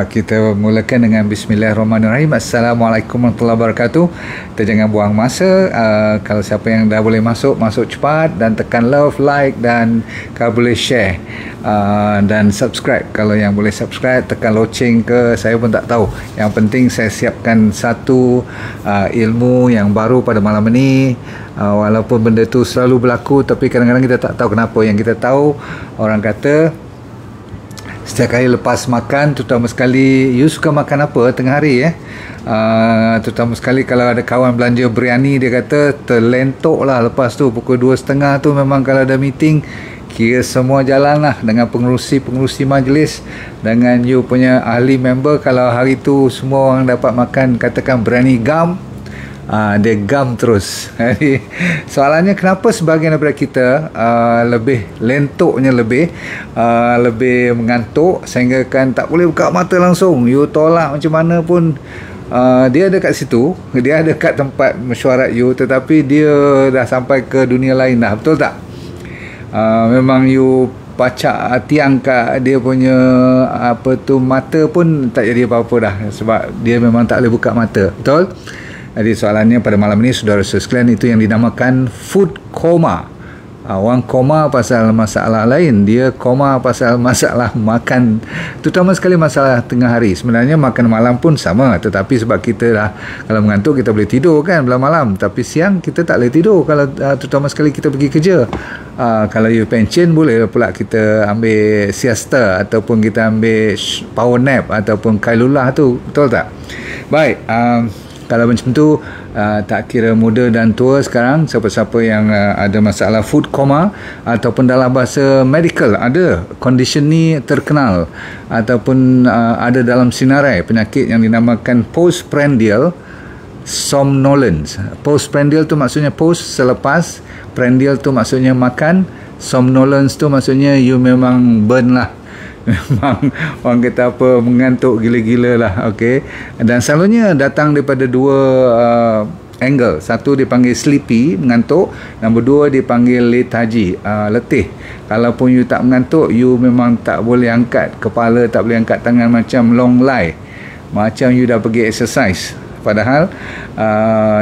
Kita mulakan dengan Bismillahirrahmanirrahim. Assalamualaikum warahmatullahi wabarakatuh. Kita jangan buang masa. Kalau siapa yang dah boleh masuk cepat dan tekan love, like, dan kalau boleh share dan subscribe. Kalau yang boleh subscribe, tekan loceng ke, saya pun tak tahu. Yang penting saya siapkan satu ilmu yang baru pada malam ini. Walaupun benda tu selalu berlaku, tapi kadang-kadang kita tak tahu kenapa. Yang kita tahu, orang kata setiap kali lepas makan, terutama sekali you suka makan apa tengah hari terutama sekali kalau ada kawan belanja biryani, dia kata terlentok lah lepas tu pukul 2.30 tu. Memang kalau ada meeting, kira semua jalan lah dengan pengerusi majlis, dengan you punya ahli member. Kalau hari tu semua orang dapat makan katakan biryani gam, dia gam terus. Jadi soalannya, kenapa sebahagian daripada kita lebih lentoknya, lebih mengantuk sehingga kan tak boleh buka mata langsung. You tolak macam mana pun, dia ada kat situ, dia ada kat tempat mesyuarat you, tetapi dia dah sampai ke dunia lain dah. Betul tak? Memang you pacak tiang kat dia punya mata pun tak jadi apa-apa dah, sebab dia memang tak boleh buka mata. Betul? Jadi soalannya pada malam ini, saudara-saudara sekalian, itu yang dinamakan food coma. Orang koma pasal masalah lain, dia koma pasal masalah makan, terutama sekali masalah tengah hari. Sebenarnya makan malam pun sama, tetapi sebab kita dah, kalau mengantuk kita boleh tidur kan belah malam, tapi siang kita tak boleh tidur kalau terutama sekali kita pergi kerja. Kalau you pension, boleh pula kita ambil siesta ataupun kita ambil power nap ataupun kailulah tu. Betul tak? Baik, kalau macam tu, tak kira muda dan tua sekarang, siapa-siapa yang ada masalah food coma ataupun dalam bahasa medical ada condition ni terkenal ataupun ada dalam sinarai penyakit yang dinamakan postprandial somnolence. Postprandial tu maksudnya post, selepas, prandial tu maksudnya makan, somnolence tu maksudnya you memang burn lah. Memang orang kata apa, mengantuk gila-gila lah. Okay? Dan selalunya datang daripada dua angle. Satu dipanggil sleepy, mengantuk. Nombor dua dipanggil lethargy, letih. Kalaupun you tak mengantuk, you memang tak boleh angkat kepala, tak boleh angkat tangan, macam long lie, macam you dah pergi exercise, padahal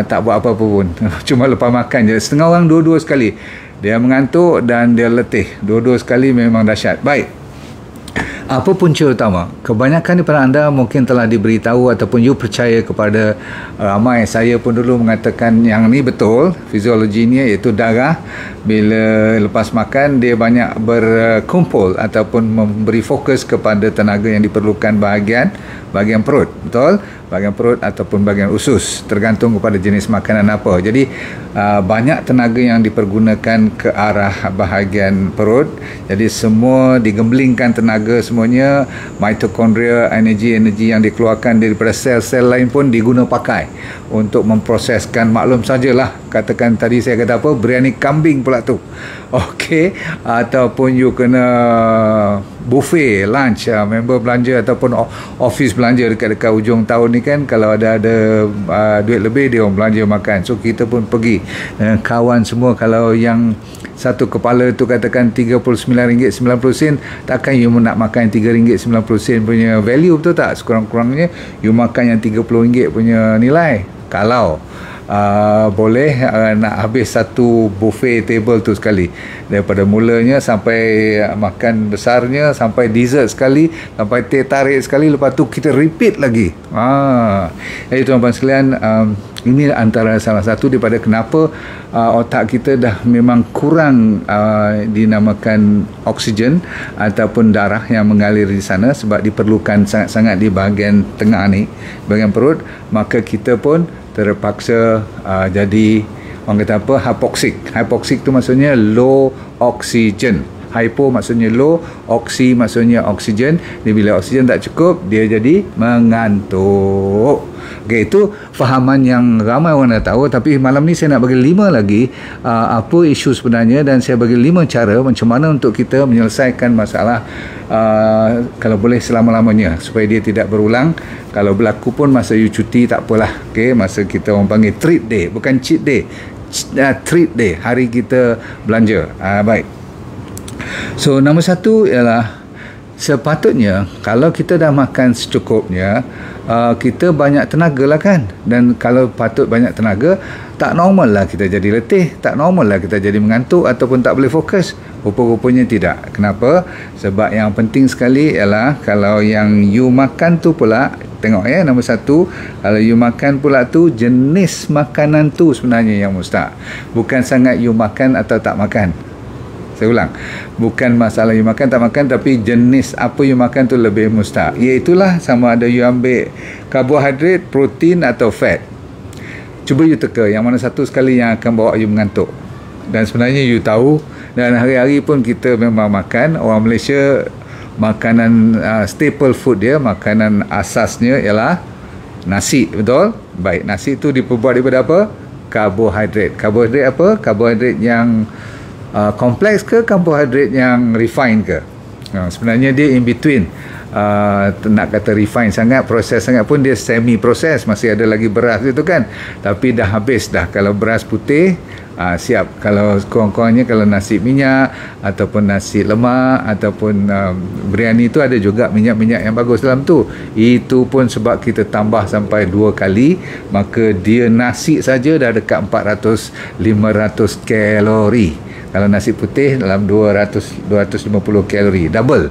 tak buat apa-apa pun. Cuma lepas makan je. Setengah orang dua-dua sekali, dia mengantuk dan dia letih, dua-dua sekali, memang dahsyat. Baik, apa punca utama? Kebanyakan daripada anda mungkin telah diberitahu ataupun you percaya kepada ramai. Saya pun dulu mengatakan yang ni betul, fiziologinya, iaitu darah bila lepas makan dia banyak berkumpul ataupun memberi fokus kepada tenaga yang diperlukan bahagian perut. Betul? Bahagian perut ataupun bahagian usus, tergantung kepada jenis makanan apa. Jadi banyak tenaga yang dipergunakan ke arah bahagian perut. Jadi semua digemblingkan tenaga semuanya. Mitokondria, energi yang dikeluarkan daripada sel-sel lain pun diguna pakai untuk memproseskan. Maklum sajalah, katakan tadi saya kata apa, biryani kambing pula tu. Okey, ataupun you kena buffet lunch, member belanja ataupun office belanja dekat ujung tahun ni kan, kalau ada duit lebih, dia orang belanja makan. So kita pun pergi dengan kawan semua. Kalau yang satu kepala tu katakan RM39.90, takkan you nak makan RM3.90 punya value, betul tak? Sekurang-kurangnya you makan yang RM30 punya nilai. Kalau boleh nak habis satu buffet table tu sekali, daripada mulanya sampai makan besarnya, sampai dessert sekali, sampai teh tarik sekali, lepas tu kita repeat lagi. Jadi tuan-tuan sekalian, ini antara salah satu daripada kenapa otak kita dah memang kurang dinamakan oksigen ataupun darah yang mengalir di sana, sebab diperlukan sangat-sangat di bahagian tengah ni, bahagian perut. Maka kita pun terpaksa jadi, orang kata apa, hypoxic tu maksudnya low oxygen. Hypo maksudnya low, oksi maksudnya oksigen. Dia bila oksigen tak cukup, dia jadi mengantuk. Okey, itu fahaman yang ramai orang dah tahu. Tapi malam ni saya nak bagi 5 lagi apa isu sebenarnya, dan saya bagi 5 cara macam mana untuk kita menyelesaikan masalah kalau boleh selama-lamanya, supaya dia tidak berulang. Kalau berlaku pun masa you cuti, tak apalah. Okey, masa kita orang panggil treat day, bukan cheat day, treat day, hari kita belanja. Baik. So, nombor satu ialah Sepatutnya kalau kita dah makan secukupnya, kita banyak tenaga lah kan. Dan kalau patut banyak tenaga, tak normal lah kita jadi letih, tak normal lah kita jadi mengantuk ataupun tak boleh fokus. Rupa-rupanya tidak. Kenapa? Sebab yang penting sekali ialah kalau yang you makan tu pula, tengok ya, nombor satu, kalau you makan pula tu, jenis makanan tu sebenarnya yang mustahak. Bukan sangat you makan atau tak makan. Saya ulang, bukan masalah you makan tak makan, tapi jenis apa you makan tu lebih mustahak. Iaitulah sama ada you ambil karbohidrat, protein atau fat. Cuba you teka yang mana satu sekali yang akan bawa you mengantuk. Dan sebenarnya you tahu, dan hari-hari pun kita memang makan. Orang Malaysia, makanan staple food dia, makanan asasnya ialah nasi, betul? Baik, nasi tu diperbuat daripada apa? Karbohidrat. Karbohidrat apa? Karbohidrat yang kompleks ke karbohidrat yang refine ke? Sebenarnya dia in between. Nak kata refine sangat, proses sangat pun dia semi proses, masih ada lagi beras itu kan, tapi dah habis dah. Kalau beras putih siap. Kalau kurang-kurangnya kalau nasi minyak ataupun nasi lemak ataupun biryani tu ada juga minyak-minyak yang bagus dalam tu. Itu pun sebab kita tambah sampai 2 kali, maka dia nasi saja dah dekat 400-500 kalori. Kalau nasi putih dalam 250 kalori, double.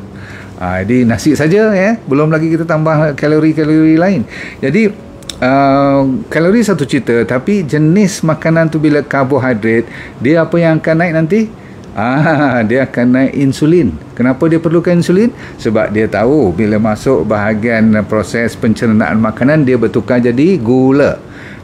Jadi nasi saja ya, belum lagi kita tambah kalori-kalori lain. Jadi kalori satu cerita, tapi jenis makanan tu bila karbohidrat, dia apa yang akan naik nanti? Dia akan naik insulin. Kenapa dia perlukan insulin? Sebab dia tahu bila masuk bahagian proses pencernaan makanan, dia bertukar jadi gula.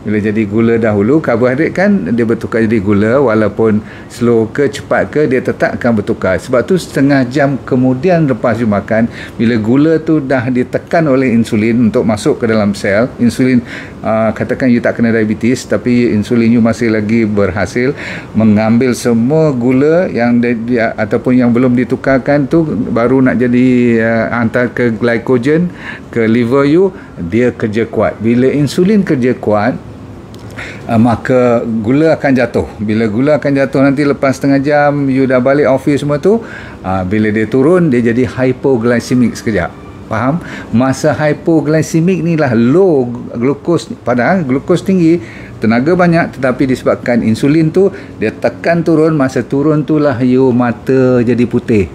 Bila jadi gula dahulu, karbohidrat kan dia bertukar jadi gula, walaupun slow ke cepat ke, dia tetap akan bertukar. Sebab tu setengah jam kemudian lepas you makan, bila gula tu dah ditekan oleh insulin untuk masuk ke dalam sel, insulin katakan you tak kena diabetes, tapi insulin you masih lagi berhasil mengambil semua gula yang ataupun yang belum ditukarkan tu, baru nak jadi hantar ke glycogen, ke liver you, dia kerja kuat. Bila insulin kerja kuat, maka gula akan jatuh. Bila gula akan jatuh nanti lepas setengah jam you dah balik office semua tu, bila dia turun, dia jadi hypoglycemic sekejap. Faham? Masa hypoglycemic ni lah low glukos, padahal glukos tinggi, tenaga banyak, tetapi disebabkan insulin tu dia tekan turun. Masa turun tu lah you mata jadi putih.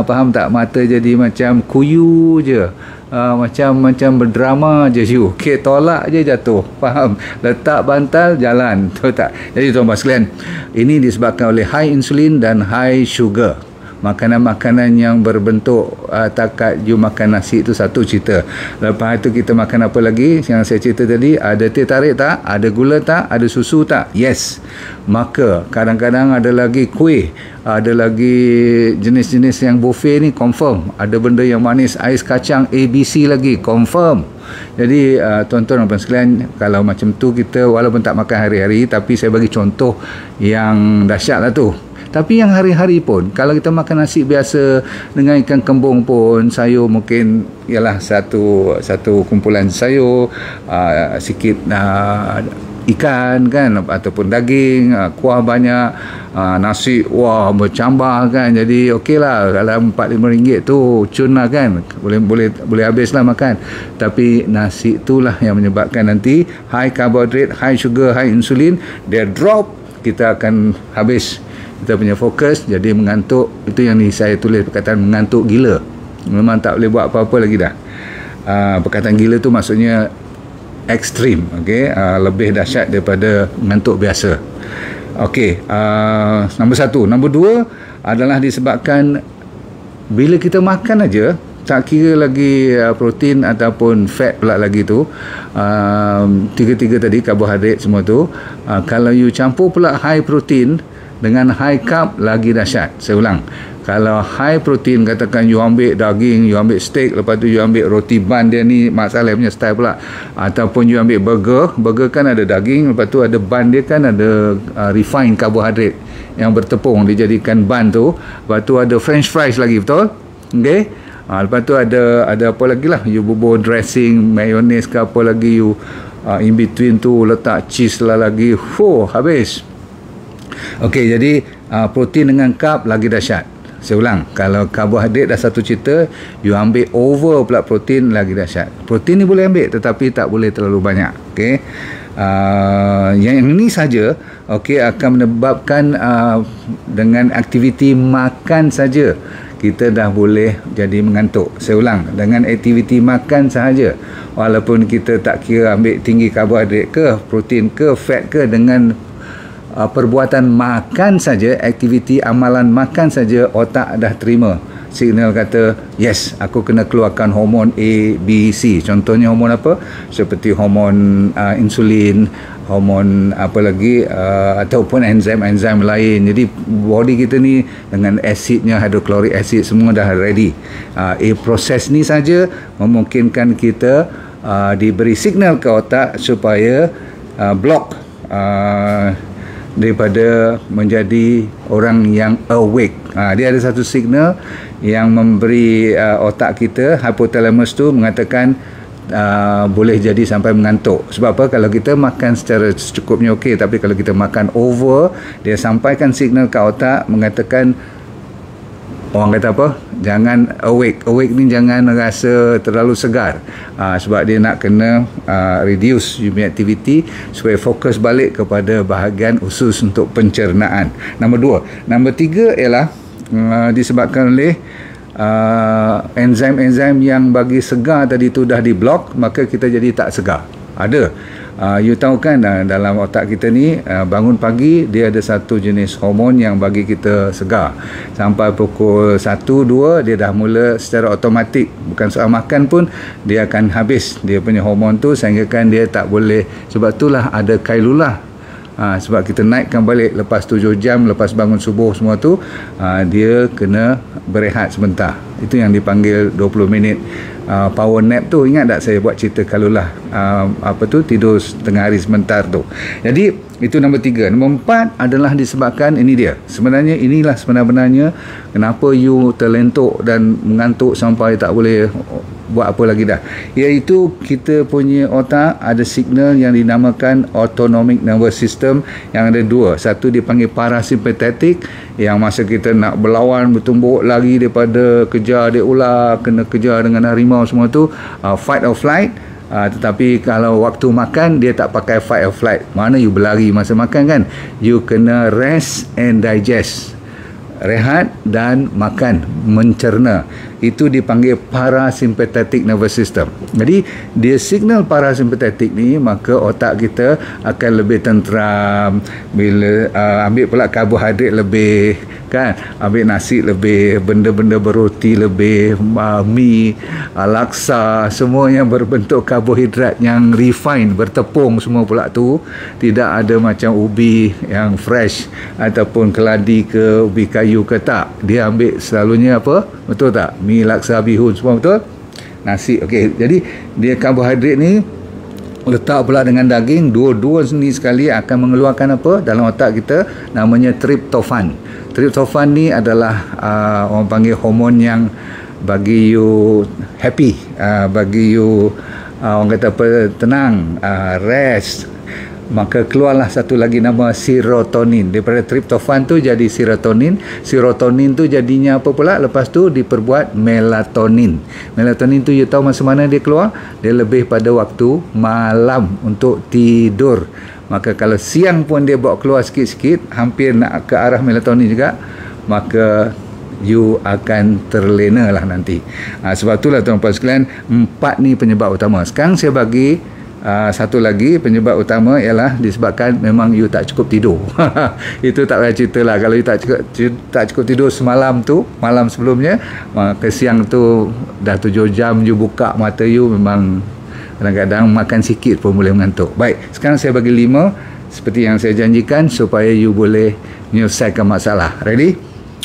Faham tak? Mata jadi macam kuyu je. Macam berdrama je you. Okay, tolak je jatuh. Faham? Letak bantal, jalan. Tahu tak? Jadi tuan-tuan sekalian, ini disebabkan oleh high insulin dan high sugar. Makanan-makanan yang berbentuk takat you makan nasi itu satu cerita. Lepas itu kita makan apa lagi yang saya cerita tadi? Ada teh tarik tak? Ada gula tak? Ada susu tak? Yes. Maka kadang-kadang ada lagi kuih, ada lagi jenis-jenis yang buffet ni, confirm. Ada benda yang manis, ais kacang ABC lagi, confirm. Jadi tuan-tuan dan puan sekalian, kalau macam tu kita walaupun tak makan hari-hari, tapi saya bagi contoh yang dahsyat lah tu. Tapi yang hari-hari pun, kalau kita makan nasi biasa dengan ikan kembung pun, sayur mungkin ialah satu kumpulan sayur, sikit ikan kan, ataupun daging, kuah banyak, nasi wah bercambah kan. Jadi okey lah, dalam 4-5 ringgit tu cun lah kan, boleh habis lah makan. Tapi nasi itulah yang menyebabkan nanti high carbohydrate, high sugar, high insulin, dia drop, kita akan habis kita punya fokus, jadi mengantuk. Itu yang ni saya tulis perkataan mengantuk gila. Memang tak boleh buat apa-apa lagi dah. Perkataan gila tu maksudnya ekstrim, okey, lebih dahsyat daripada mengantuk biasa. Okey, nombor 1. Nombor 2 adalah disebabkan bila kita makan aja, tak kira lagi protein ataupun fat pula lagi tu, tiga-tiga tadi karbohidrat semua tu, kalau you campur pula high protein dengan high carb, lagi dahsyat. Saya ulang, kalau high protein, katakan you ambil daging, you ambil steak, lepas tu you ambil roti bun, dia ni masalah punya style pula, ataupun you ambil burger kan ada daging, lepas tu ada bun dia kan ada refined karbohidrat yang bertepung dijadikan bun tu, lepas tu ada french fries lagi, betul? Okay? Lepas tu ada apa lagi lah, you bubur dressing, mayonnaise ke apa lagi, you in between tu letak cheese lah lagi, habis. Okey, jadi protein dengan carb lagi dahsyat. Saya ulang, kalau karbohidrat dah satu cerita, you ambil over pula protein, lagi dahsyat. Protein ni boleh ambil tetapi tak boleh terlalu banyak. Okey. Yang ini saja akan menyebabkan dengan aktiviti makan saja kita dah boleh jadi mengantuk. Saya ulang, dengan aktiviti makan sahaja, walaupun kita tak kira ambil tinggi karbohidrat ke, protein ke, fat ke, dengan perbuatan makan saja, aktiviti amalan makan saja, otak dah terima signal kata yes, aku kena keluarkan hormon A, B, C. Contohnya hormon apa? Seperti hormon insulin, hormon apa lagi, ataupun enzim-enzim lain. Jadi body kita ni dengan asidnya, hydrochloric acid semua dah ready. Proses ni saja memungkinkan kita diberi signal ke otak supaya block daripada menjadi orang yang awake. Dia ada satu signal yang memberi otak kita, hypothalamus tu mengatakan boleh jadi sampai mengantuk. Sebab apa? Kalau kita makan secara secukupnya okey, tapi kalau kita makan over, dia sampaikan signal ke otak mengatakan, orang kata apa? Jangan awake. Awake ni jangan rasa terlalu segar. Sebab dia nak kena reduce human activity supaya fokus balik kepada bahagian usus untuk pencernaan. Nombor 2. Nombor 3 ialah disebabkan oleh enzim-enzim yang bagi segar tadi tu dah diblok, maka kita jadi tak segar. Ada. You tahu kan, dalam otak kita ni bangun pagi dia ada satu jenis hormon yang bagi kita segar. Sampai pukul 1-2 dia dah mula secara automatik, bukan soal makan pun dia akan habis dia punya hormon tu, sehingga kan dia tak boleh. Sebab itulah ada kailulah. Sebab kita naikkan balik lepas 7 jam lepas bangun subuh semua tu, dia kena berehat sebentar. Itu yang dipanggil 20 minit power nap tu. Ingat tak saya buat cerita kalulah tidur setengah hari sebentar tu. Jadi itu nombor 3. Nombor 4 adalah disebabkan, ini dia. Sebenarnya inilah sebenarnya kenapa you terlentuk dan mengantuk sampai tak boleh buat apa lagi dah. Iaitu kita punya otak ada signal yang dinamakan autonomic nervous system yang ada 2. Satu dipanggil parasimpatetik, yang masa kita nak berlawan, bertumbuk, lari daripada kejar dia ular, kena kejar dengan harimau semua tu, fight or flight. Tetapi kalau waktu makan dia tak pakai fight or flight. Mana you berlari masa makan kan? You kena rest and digest. Rehat dan makan, mencerna. Itu dipanggil parasympathetic nervous system. Jadi dia signal parasympathetic ni, maka otak kita akan lebih tenteram. Bila ambil pula karbohidrat lebih, kan, ambil nasi lebih, benda-benda berroti lebih, mi, laksa, semua yang berbentuk karbohidrat yang refine, bertepung semua pula tu. Tidak ada macam ubi yang fresh ataupun keladi ke ubi kayu ke, tak. Dia ambil selalunya apa? Betul tak? Mi, laksa, bihun semua, betul? Nasi. Okey. Jadi dia karbohidrat ni letak pula dengan daging, dua-dua ni sekali akan mengeluarkan apa dalam otak kita, namanya tryptophan. Tryptophan ni adalah orang panggil hormon yang bagi you happy, bagi you orang kata apa, tenang, rest. Maka keluarlah satu lagi nama serotonin. Daripada tryptophan tu jadi serotonin. Serotonin tu jadinya apa pula? Lepas tu diperbuat melatonin. Melatonin tu you tahu masa mana dia keluar? Dia lebih pada waktu malam untuk tidur. Maka kalau siang pun dia bawa keluar sikit-sikit, hampir nak ke arah melatonin juga, maka you akan terlena lah nanti. Sebab itulah tuan-tuan sekalian, 4 ni penyebab utama. Sekarang saya bagi satu lagi penyebab utama, ialah disebabkan memang you tak cukup tidur. Itu tak payah cerita lah. Kalau you tak cukup tidur semalam tu, malam sebelumnya, maka siang tu dah 7 jam you buka mata you, memang kadang-kadang makan sikit pun boleh mengantuk. Baik, sekarang saya bagi 5 seperti yang saya janjikan supaya you boleh menyelesaikan masalah. Ready?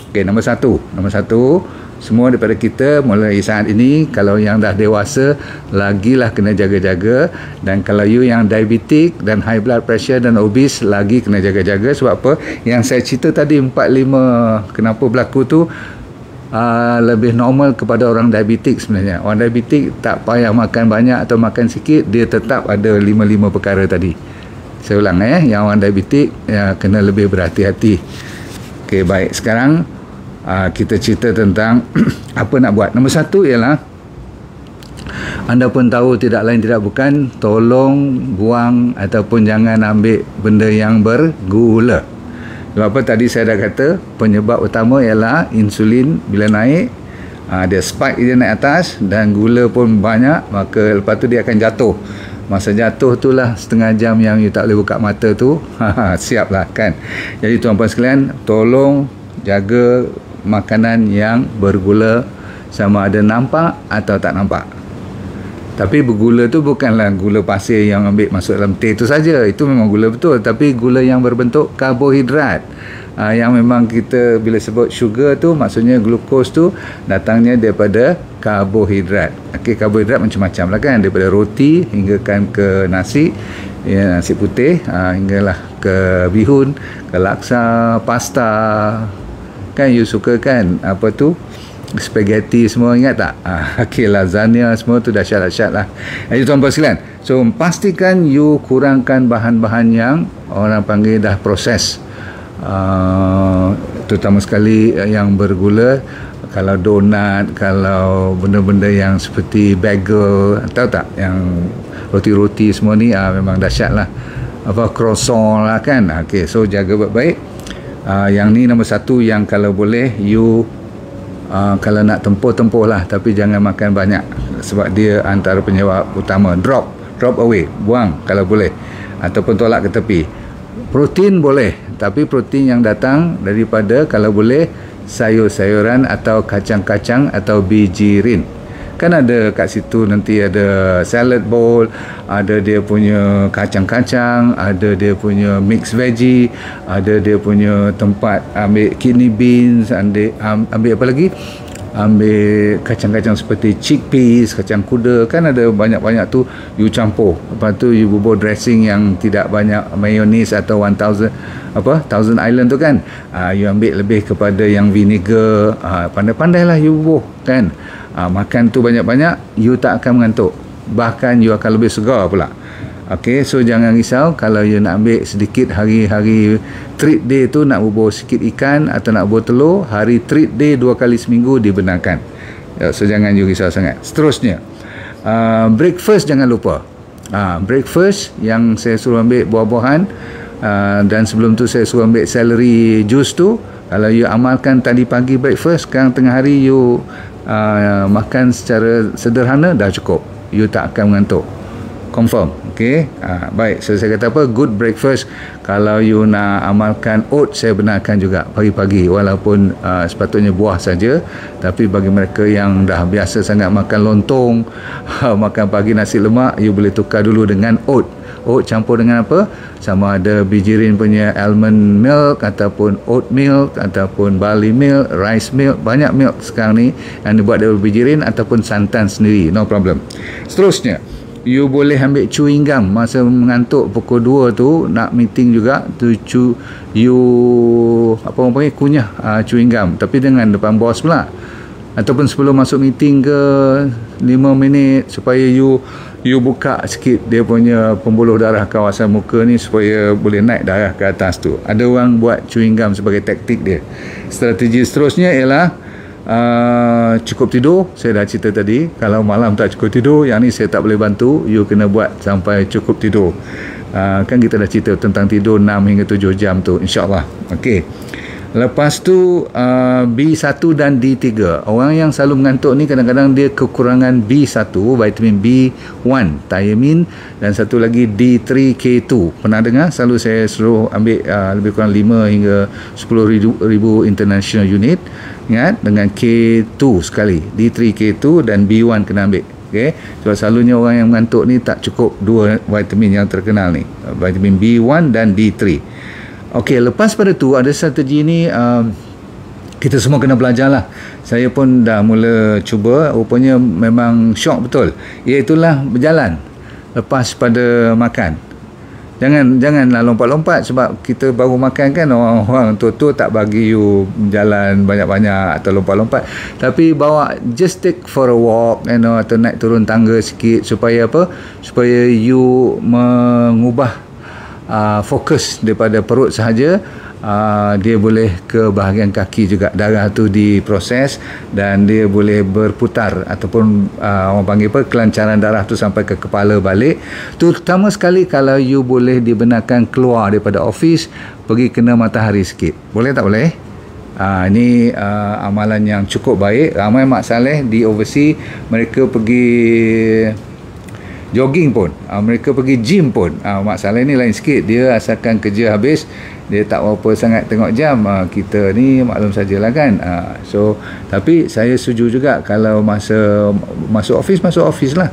Okey, nombor 1. Nombor 1, semua daripada kita mulai saat ini, kalau yang dah dewasa lagilah kena jaga-jaga, dan kalau you yang diabetik dan high blood pressure dan obese lagi kena jaga-jaga. Sebab apa? Yang saya cerita tadi 4-5 kenapa berlaku tu lebih normal kepada orang diabetik sebenarnya. Orang diabetik tak payah makan banyak atau makan sikit, dia tetap ada 5 perkara tadi. Saya ulang yang orang diabetik kena lebih berhati-hati. Okey, baik. Sekarang kita cerita tentang apa nak buat. Nombor satu ialah, anda pun tahu tidak lain tidak bukan, tolong buang ataupun jangan ambil benda yang bergula. Sebab apa, tadi saya dah kata penyebab utama ialah insulin bila naik, dia spike, dia naik atas, dan gula pun banyak, maka lepas tu dia akan jatuh. Masa jatuh itulah setengah jam yang you tak boleh buka mata tu. Siap lah kan. Jadi tuan-puan sekalian, tolong jaga makanan yang bergula, sama ada nampak atau tak nampak. Tapi bergula tu bukanlah gula pasir yang ambil masuk dalam teh tu saja. Itu memang gula betul, tapi gula yang berbentuk karbohidrat. Yang memang kita bila sebut sugar tu, maksudnya glukos tu datangnya daripada karbohidrat. Okey, karbohidrat macam-macam lah kan, daripada roti hinggakan ke nasi, ya, nasi putih, hinggalah ke bihun, ke laksa, pasta. Kan you suka kan apa tu, spaghetti semua, ingat tak? Okey, lasagna semua tu dahsyat-dahsyat lah. Jadi tuan-puan sekalian, so pastikan you kurangkan bahan-bahan yang orang panggil dah proses, terutama sekali yang bergula. Kalau donat, kalau benda-benda yang seperti bagel, tahu tak, yang roti-roti semua ni, memang dahsyat lah. Apa, croissant lah kan. Okey, so jaga baik-baik. Yang ni nombor satu, yang kalau boleh you kalau nak tempuh lah, tapi jangan makan banyak, sebab dia antara penyebab utama. Drop away, buang kalau boleh, ataupun tolak ke tepi. Protein boleh, tapi protein yang datang daripada kalau boleh sayur-sayuran atau kacang-kacang atau bijirin. Kan ada kat situ nanti ada salad bowl, ada dia punya kacang-kacang, ada dia punya mix veggie, ada dia punya tempat ambil kidney beans, ambil apa lagi, ambil kacang-kacang seperti chickpeas, kacang kuda. Kan ada banyak-banyak tu you campur, lepas tu you bubur dressing yang tidak banyak mayonnaise atau 1000 Island tu kan. You ambil lebih kepada yang vinegar. Pandai-pandai lah you bubur kan. Makan tu banyak-banyak, you tak akan mengantuk, bahkan you akan lebih segar pula. Okey, so jangan risau kalau you nak ambil sedikit hari-hari treat day tu, nak bubur sikit ikan atau nak bubur telur. Hari treat day 2 kali seminggu dibenarkan. So jangan you risau sangat. Seterusnya, breakfast jangan lupa. Breakfast yang saya suruh ambil buah-buahan, dan sebelum tu saya suruh ambil celery juice tu. Kalau you amalkan tadi pagi breakfast, sekarang tengah hari you makan secara sederhana, dah cukup. You tak akan mengantuk, confirm. Okey, baik. So saya kata apa, good breakfast. Kalau you nak amalkan oat, saya benarkan juga pagi-pagi, walaupun sepatutnya buah saja. Tapi bagi mereka yang dah biasa sangat makan lontong, makan pagi nasi lemak, you boleh tukar dulu dengan oat. Oat campur dengan apa? Sama ada bijirin punya almond milk, ataupun oat milk, ataupun barley milk, rice milk. Banyak milk sekarang ni yang dibuat dari bijirin, ataupun santan sendiri, no problem. Seterusnya, you boleh ambil chewing gum masa mengantuk pukul 2 tu, nak meeting juga tu, you apa orang panggil, kunyah chewing gum, tapi dengan depan bos pula, ataupun sebelum masuk meeting ke 5 minit, supaya you buka sikit dia punya pembuluh darah kawasan muka ni, supaya boleh naik darah ke atas tu. Ada orang buat chewing gum sebagai taktik dia. Strategi seterusnya ialah cukup tidur. Saya dah cerita tadi, kalau malam tak cukup tidur, yang ni saya tak boleh bantu, you kena buat sampai cukup tidur. Kan kita dah cerita tentang tidur 6 hingga 7 jam tu, insyaAllah. Okey, lepas tu B1 dan D3. Orang yang selalu mengantuk ni kadang-kadang dia kekurangan B1, vitamin B1, thiamine, dan satu lagi D3K2. Pernah dengar? Selalu saya suruh ambil lebih kurang 5 hingga 10,000 international unit. Ingat, dengan K2 sekali, D3K2 dan B1 kena ambil. Okay? Sebab selalunya orang yang mengantuk ni tak cukup 2 vitamin yang terkenal ni, vitamin B1 dan D3. Okey, lepas pada tu ada strategi ni, kita semua kena belajar lah. Saya pun dah mula cuba, rupanya memang syok betul. Iaitulah berjalan lepas pada makan. Janganlah lompat-lompat, sebab kita baru makan kan, orang tua-tua tak bagi you jalan banyak-banyak atau lompat-lompat. Tapi bawa, just take for a walk, atau naik turun tangga sikit, supaya apa? Supaya you mengubah fokus daripada perut sahaja dia boleh ke bahagian kaki juga, darah tu diproses dan dia boleh berputar ataupun orang panggil apa, kelancaran darah tu sampai ke kepala balik. Terutama sekali kalau you boleh dibenarkan keluar daripada office, pergi kena matahari sikit. Boleh tak boleh? Ini amalan yang cukup baik. Ramai Mak Saleh di overseas, mereka pergi jogging pun, mereka pergi gym pun. Mak Saleh ni lain sikit, dia asalkan kerja habis, dia tak berapa sangat tengok jam. Kita ni maklum sajalah kan. Tapi saya setuju juga kalau masa masuk office lah.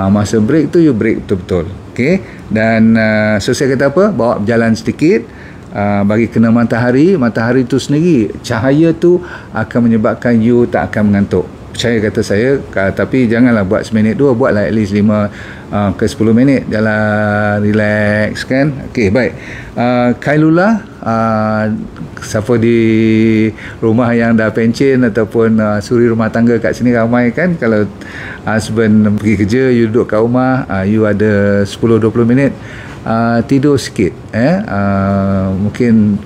Masa break tu you break betul-betul. Okay? Dan so saya kata apa, bawa berjalan sedikit, bagi kena matahari tu sendiri, cahaya tu akan menyebabkan you tak akan mengantuk. Percaya kata saya. Tapi janganlah buat seminit dua, buatlah at least 5 ke 10 minit, jalan relax kan. Okey, baik. Kailula, siapa di rumah yang dah pencen ataupun suri rumah tangga kat sini ramai kan, kalau husband pergi kerja, you duduk kat rumah, you ada 10-20 minit tidur sikit, mungkin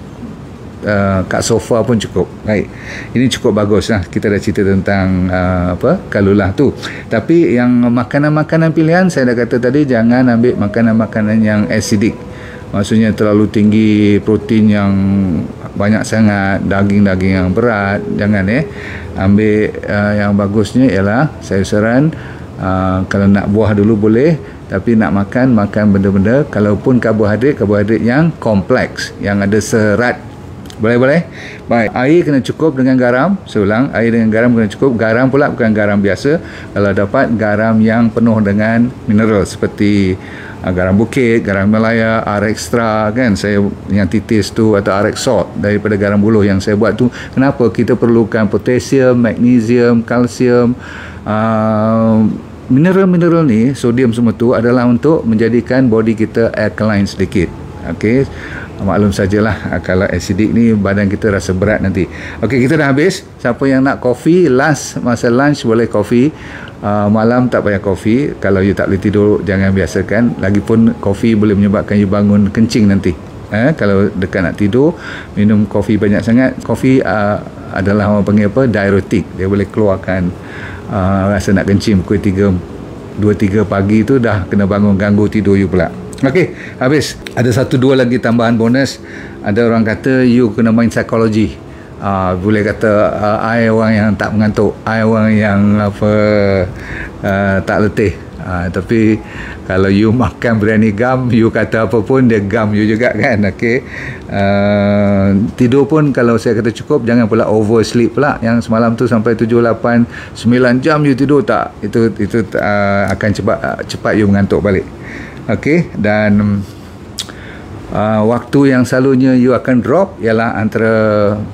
kat sofa pun cukup. Baik, ini cukup bagus lah. Kita dah cerita tentang kalulah tu. Tapi yang makanan-makanan pilihan, saya dah kata tadi, jangan ambil makanan-makanan yang acidic, maksudnya terlalu tinggi protein yang banyak sangat, daging-daging yang berat. Jangan ambil yang bagusnya ialah, saya saran, kalau nak buah dulu boleh, tapi nak makan benda-benda, kalaupun karbohidrat yang kompleks, yang ada serat. Boleh? Baik, air kena cukup dengan garam. Saya ulang, air dengan garam kena cukup. Garam pula bukan garam biasa. Kalau dapat garam yang penuh dengan mineral, seperti garam bukit, garam Malaya, Arextra kan, saya yang titis tu, atau Arex salt daripada garam buluh yang saya buat tu. Kenapa? Kita perlukan potassium, magnesium, kalsium, mineral-mineral ni, sodium semua tu adalah untuk menjadikan body kita alkaline sedikit. Okey, maklum sajalah kalau acidic ni badan kita rasa berat nanti. Okey, kita dah habis. Siapa yang nak kopi last masa lunch boleh kopi. Malam tak payah kopi. Kalau you tak boleh tidur, jangan biasakan. Lagipun kopi boleh menyebabkan you bangun kencing nanti. Kalau dekat nak tidur, minum kopi banyak sangat. Kopi adalah orang panggil apa, diuretik. Dia boleh keluarkan rasa nak kencing pukul 2-3 pagi tu, dah kena bangun, ganggu tidur you pula. Okey, habis. Ada 1-2 lagi tambahan bonus. Ada orang kata you kena main psikologi. Boleh kata I orang yang tak mengantuk, I orang yang tak letih. Tapi kalau you makan biryani gam, you kata apa pun dia gam you juga kan. Okey. Tidur pun kalau saya kata cukup, jangan pula oversleep pula, yang semalam tu sampai 7, 8, 9 jam you tidur, tak, itu akan cepat you mengantuk balik. Okey, dan waktu yang selalunya you akan drop ialah antara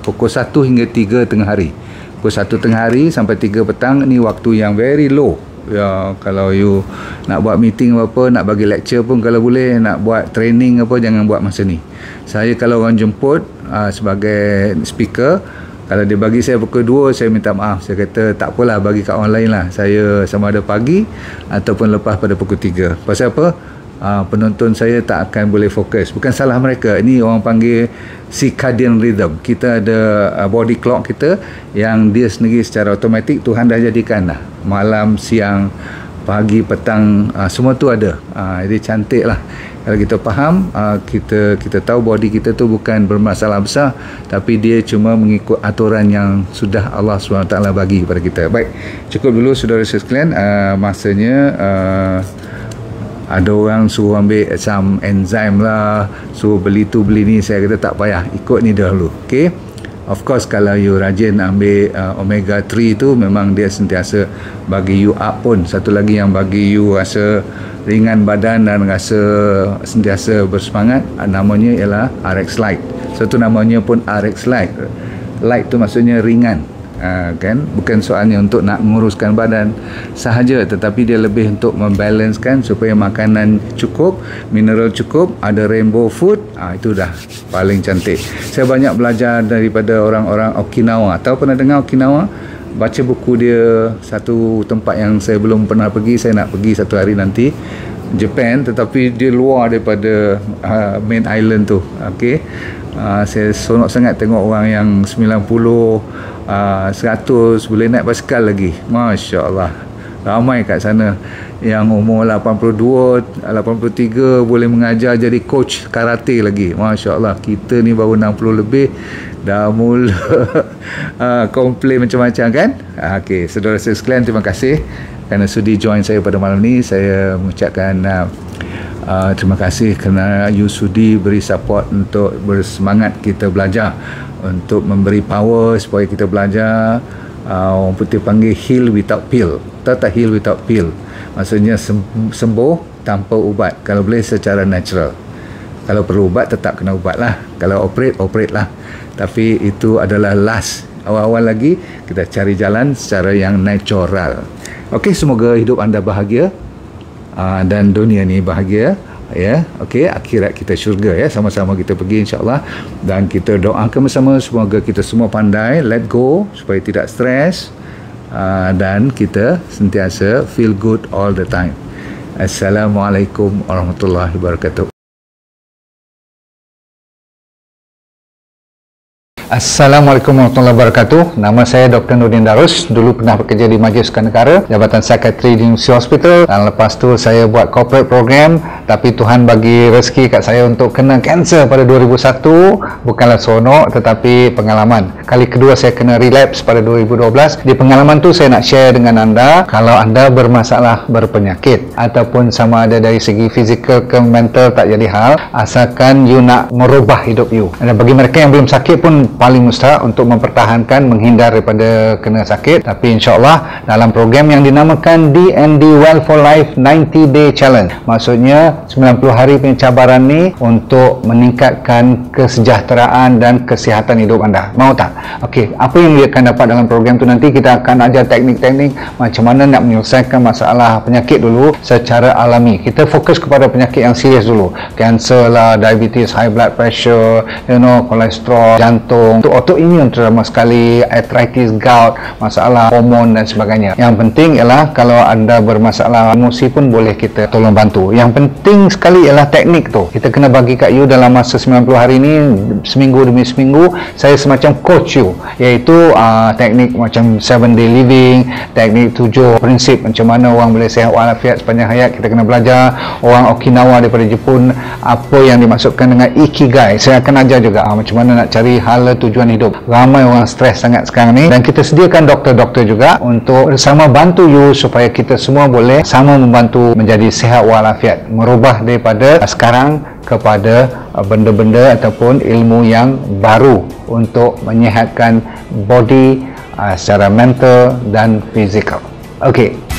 pukul 1 hingga 3 tengah hari. Pukul 1 tengah hari sampai 3 petang ni waktu yang very low. Ya, kalau you nak buat meeting apa, nak bagi lecture pun kalau boleh, nak buat training apa, jangan buat masa ni. Saya kalau orang jemput sebagai speaker, kalau dia bagi saya pukul 2, saya minta maaf. Saya kata tak apalah, bagi kat orang lain lah. Saya sama ada pagi ataupun lepas pada pukul 3. Pasal apa? Penonton saya tak akan boleh fokus. Bukan salah mereka. Ini orang panggil circadian rhythm. Kita ada body clock kita yang dia sendiri secara automatik Tuhan dah jadikan dah. Malam, siang, pagi, petang, semua tu ada. Jadi cantik lah. Kalau kita faham, kita tahu body kita tu bukan bermasalah besar, tapi dia cuma mengikut aturan yang sudah Allah SWT bagi kepada kita. Baik, cukup dulu saudara-saudara sekalian. Masanya ada orang suruh ambil some enzyme lah, suruh beli tu beli ni. Saya kata tak payah, ikut ni dahulu. Okay, of course kalau you rajin ambil omega 3 tu, memang dia sentiasa bagi you up pun. Satu lagi yang bagi you rasa ringan badan dan rasa sentiasa bersemangat, namanya ialah RX Light. Satu namanya pun RX Light. Light tu maksudnya ringan. Kan, bukan soalnya untuk nak menguruskan badan sahaja, tetapi dia lebih untuk membalancekan supaya makanan cukup, mineral cukup, ada rainbow food. Itu dah paling cantik. Saya banyak belajar daripada orang-orang Okinawa. Tahu, pernah dengar Okinawa? Baca buku dia, satu tempat yang saya belum pernah pergi. Saya nak pergi satu hari nanti, Japan, tetapi dia luar daripada main island tu. Okey, Saya seronok sangat tengok orang yang 90, 100 boleh naik basikal lagi. Masya Allah, ramai kat sana yang umur 82, 83 boleh mengajar jadi coach karate lagi. Masya Allah, kita ni baru 60 lebih dah mula komplain macam-macam kan. Okey, saudara saya sekalian, terima kasih kerana sudi join saya pada malam ni. Saya mengucapkan terima kasih kerana you sudi beri support untuk bersemangat kita belajar, untuk memberi power supaya kita belajar. Orang putih panggil heal without pill, tak heal without pill, maksudnya sembuh tanpa ubat, kalau boleh secara natural. Kalau perlu ubat, tetap kena ubat lah. Kalau operate lah, tapi itu adalah last, awal-awal lagi kita cari jalan secara yang natural. Okey, semoga hidup anda bahagia, dan dunia ni bahagia, ya. Okey, akhirat kita syurga, ya. Sama-sama kita pergi insya-Allah, dan kita doakan bersama semoga kita semua pandai let go supaya tidak stres, dan kita sentiasa feel good all the time. Assalamualaikum warahmatullahi wabarakatuh. Assalamualaikum warahmatullahi wabarakatuh. Nama saya Dr. Nurdin Darus. Dulu pernah bekerja di Majlis Sukan Negara, Jabatan Psikiatri di University Hospital, dan lepas tu saya buat corporate program. Tapi Tuhan bagi rezeki kat saya untuk kena kanser pada 2001. Bukanlah seronok, tetapi pengalaman. Kali kedua saya kena relapse pada 2012. Di pengalaman tu saya nak share dengan anda, kalau anda bermasalah berpenyakit ataupun sama ada dari segi fizikal ke mental, tak jadi hal, asalkan you nak merubah hidup you. Dan bagi mereka yang belum sakit pun paling mustahak untuk mempertahankan, menghindar daripada kena sakit. Tapi insyaAllah dalam program yang dinamakan DND Well for Life 90 Day Challenge, maksudnya 90 hari pencabaran ni untuk meningkatkan kesejahteraan dan kesihatan hidup anda. Mau tak? Okey, apa yang dia akan dapat dalam program tu, nanti kita akan ajar teknik-teknik macam mana nak menyelesaikan masalah penyakit dulu secara alami. Kita fokus kepada penyakit yang serius dulu, kanser lah, diabetes, high blood pressure, kolesterol, jantung, untuk autoimun terutama sekali, arthritis, gout, masalah hormon dan sebagainya. Yang penting ialah kalau anda bermasalah emosi pun boleh kita tolong bantu. Yang penting sekali ialah teknik tu. Kita kena bagi kat you dalam masa 90 hari ni, seminggu demi seminggu, saya semacam coach you, iaitu teknik macam 7 day living, teknik 7 prinsip macam mana orang boleh sihat walafiat sepanjang hayat. Kita kena belajar. Orang Okinawa daripada Jepun, apa yang dimaksudkan dengan ikigai, saya akan ajar juga macam mana nak cari hala tujuan hidup. Ramai orang stres sangat sekarang ni, dan kita sediakan doktor-doktor juga untuk bersama bantu you supaya kita semua boleh sama membantu menjadi sihat walafiat, merubah daripada sekarang kepada benda-benda ataupun ilmu yang baru untuk menyihatkan body secara mental dan fizikal. Okey.